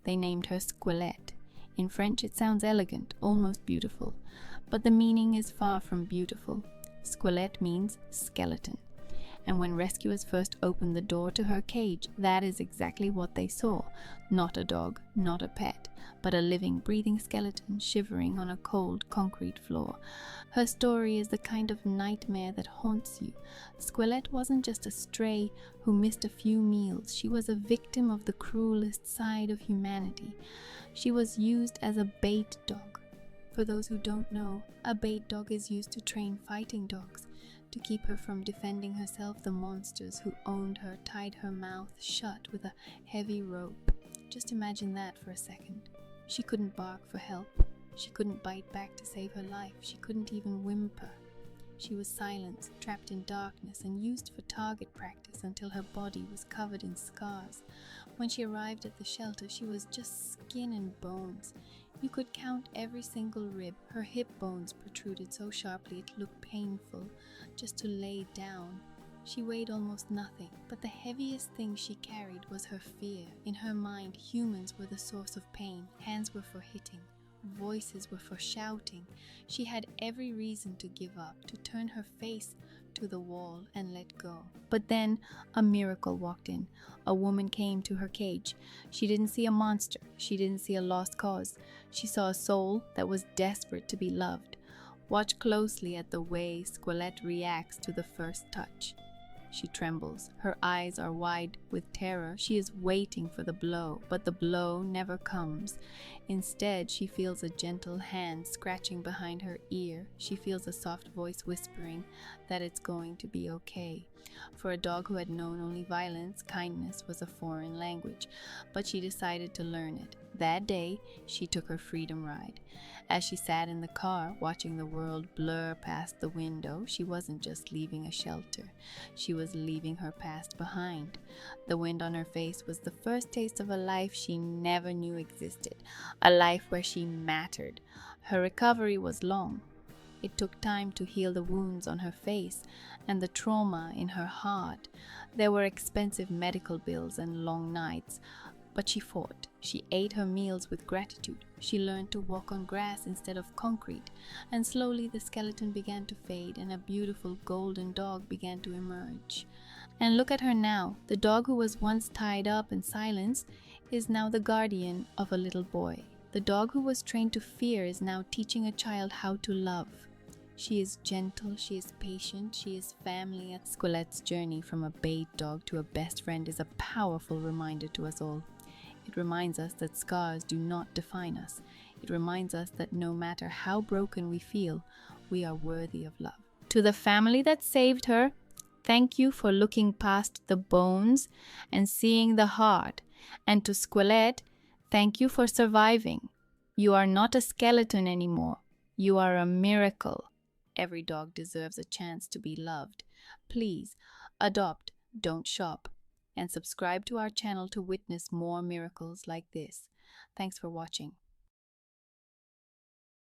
they named her Squelette. In French it sounds elegant, almost beautiful, but the meaning is far from beautiful. Squelette means skeleton. And when rescuers first opened the door to her cage, that is exactly what they saw. Not a dog, not a pet, but a living, breathing skeleton shivering on a cold concrete floor. Her story is the kind of nightmare that haunts you. Squelette wasn't just a stray who missed a few meals. She was a victim of the cruelest side of humanity. She was used as a bait dog. For those who don't know, a bait dog is used to train fighting dogs. To keep her from defending herself, the monsters who owned her tied her mouth shut with a heavy rope. Just imagine that for a second. She couldn't bark for help. She couldn't bite back to save her life. She couldn't even whimper. She was silenced, trapped in darkness, and used for target practice until her body was covered in scars. When she arrived at the shelter, she was just skin and bones. You could count every single rib. Her hip bones protruded so sharply it looked painful just to lay down. She weighed almost nothing, but the heaviest thing she carried was her fear. In her mind, humans were the source of pain. Hands were for hitting. Voices were for shouting. She had every reason to give up, to turn her face to the wall and let go. But then a miracle walked in. A woman came to her cage. She didn't see a monster. She didn't see a lost cause. She saw a soul that was desperate to be loved. Watch closely at the way Squelette reacts to the first touch. She trembles. Her eyes are wide with terror. She is waiting for the blow, but the blow never comes. Instead, she feels a gentle hand scratching behind her ear. She feels a soft voice whispering that it's going to be okay. For a dog who had known only violence, kindness was a foreign language, but she decided to learn it. That day, she took her freedom ride. As she sat in the car, watching the world blur past the window, she wasn't just leaving a shelter. She was leaving her past behind. The wind on her face was the first taste of a life she never knew existed, a life where she mattered. Her recovery was long. It took time to heal the wounds on her face and the trauma in her heart. There were expensive medical bills and long nights, but she fought. She ate her meals with gratitude. She learned to walk on grass instead of concrete, and slowly the skeleton began to fade and a beautiful golden dog began to emerge. And look at her now. The dog who was once tied up and silenced is now the guardian of a little boy. The dog who was trained to fear is now teaching a child how to love. She is gentle, she is patient, she is family. Squelette's journey from a bait dog to a best friend is a powerful reminder to us all. It reminds us that scars do not define us. It reminds us that no matter how broken we feel, we are worthy of love. To the family that saved her, thank you for looking past the bones and seeing the heart. And to Squelette, thank you for surviving. You are not a skeleton anymore. You are a miracle. Every dog deserves a chance to be loved. Please, adopt, don't shop. And subscribe to our channel to witness more miracles like this. Thanks for watching.